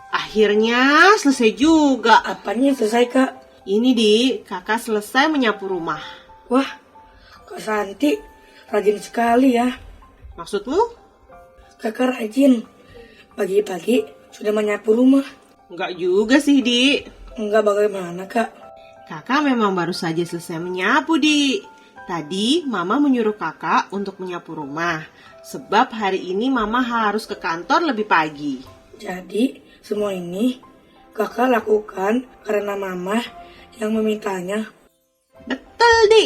Akhirnya selesai juga. Apanya selesai, Kak? Ini Di, kakak selesai menyapu rumah. Wah, Kak Santi rajin sekali ya. Maksudmu? Kakak rajin. Pagi-pagi sudah menyapu rumah. Enggak juga sih Di. Enggak, bagaimana, Kak? Kakak memang baru saja selesai menyapu Di. Tadi mama menyuruh kakak untuk menyapu rumah. Sebab hari ini mama harus ke kantor lebih pagi. Jadi semua ini kakak lakukan karena mama yang memintanya. Betul Di.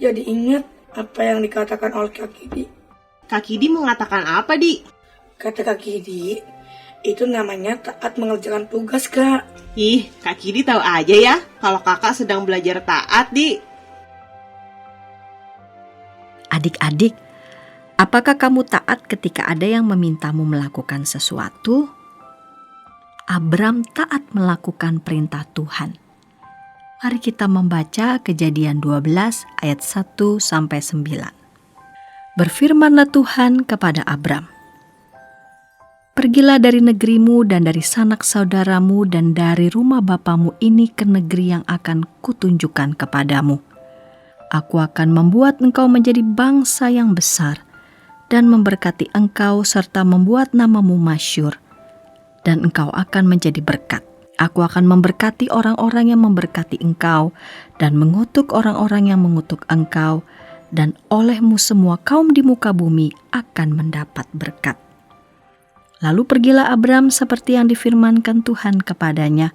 Jadi ingat apa yang dikatakan oleh Kak Kidi. Kak Kidi mengatakan apa Di? Kata Kak Kidi, itu namanya taat mengerjakan tugas, Kak. Ih, Kak Kidi tahu aja ya kalau kakak sedang belajar taat Di. Adik-adik, apakah kamu taat ketika ada yang memintamu melakukan sesuatu? Abram taat melakukan perintah Tuhan. Mari kita membaca Kejadian 12 ayat 1-9. Berfirmanlah Tuhan kepada Abram, "Pergilah dari negerimu dan dari sanak saudaramu dan dari rumah bapamu ini ke negeri yang akan kutunjukkan kepadamu. Aku akan membuat engkau menjadi bangsa yang besar dan memberkati engkau serta membuat namamu masyhur. Dan engkau akan menjadi berkat. Aku akan memberkati orang-orang yang memberkati engkau dan mengutuk orang-orang yang mengutuk engkau, dan olehmu semua kaum di muka bumi akan mendapat berkat." Lalu pergilah Abram seperti yang difirmankan Tuhan kepadanya,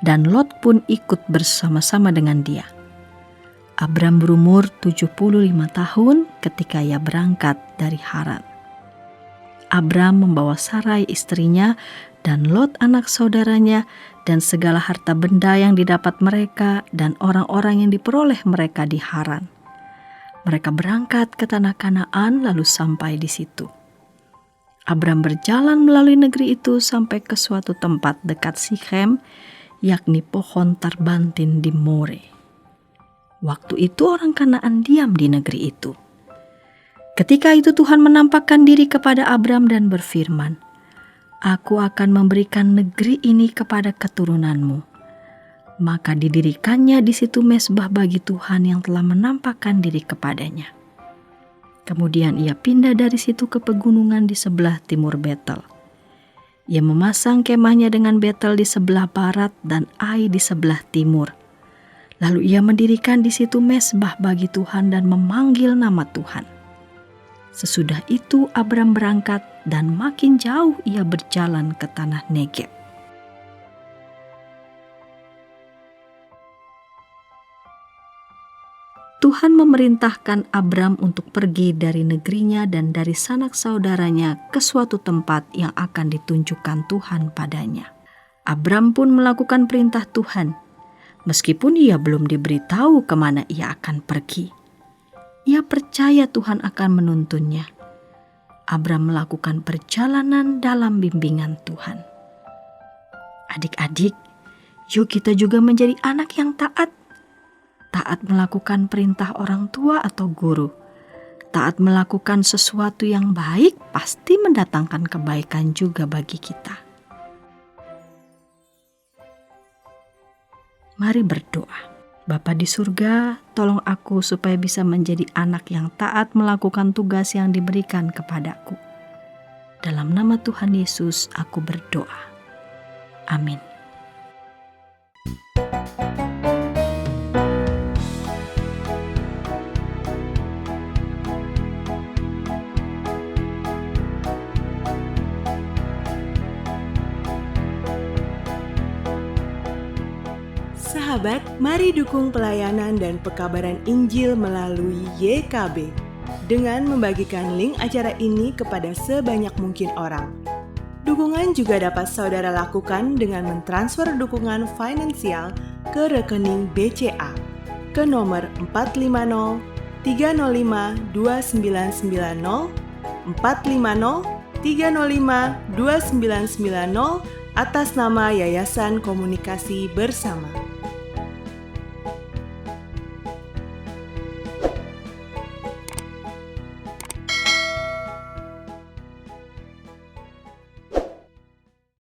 dan Lot pun ikut bersama-sama dengan dia. Abram berumur 75 tahun ketika ia berangkat dari Haran. Abram membawa Sarai istrinya dan Lot anak saudaranya dan segala harta benda yang didapat mereka dan orang-orang yang diperoleh mereka di Haran. Mereka berangkat ke tanah Kanaan lalu sampai di situ. Abram berjalan melalui negeri itu sampai ke suatu tempat dekat Sikhem, yakni pohon tarbantin di More. Waktu itu orang Kanaan diam di negeri itu. Ketika itu Tuhan menampakkan diri kepada Abram dan berfirman, "Aku akan memberikan negeri ini kepada keturunanmu." Maka didirikannya di situ mezbah bagi Tuhan yang telah menampakkan diri kepadanya. Kemudian ia pindah dari situ ke pegunungan di sebelah timur Betel. Ia memasang kemahnya dengan Betel di sebelah barat dan Ai di sebelah timur. Lalu ia mendirikan di situ mezbah bagi Tuhan dan memanggil nama Tuhan. Sesudah itu Abram berangkat dan makin jauh ia berjalan ke tanah Negeb. Tuhan memerintahkan Abram untuk pergi dari negerinya dan dari sanak saudaranya ke suatu tempat yang akan ditunjukkan Tuhan padanya. Abram pun melakukan perintah Tuhan, meskipun ia belum diberitahu kemana ia akan pergi. Ia percaya Tuhan akan menuntunnya. Abram melakukan perjalanan dalam bimbingan Tuhan. Adik-adik, yuk kita juga menjadi anak yang taat. Taat melakukan perintah orang tua atau guru. Taat melakukan sesuatu yang baik pasti mendatangkan kebaikan juga bagi kita. Mari berdoa. Bapa di surga, tolong aku supaya bisa menjadi anak yang taat melakukan tugas yang diberikan kepadaku. Dalam nama Tuhan Yesus aku berdoa. Amin. Sahabat, mari dukung pelayanan dan pekabaran Injil melalui YKB dengan membagikan link acara ini kepada sebanyak mungkin orang. Dukungan juga dapat saudara lakukan dengan mentransfer dukungan finansial ke rekening BCA ke nomor 450 305 2990 450 305 2990 atas nama Yayasan Komunikasi Bersama.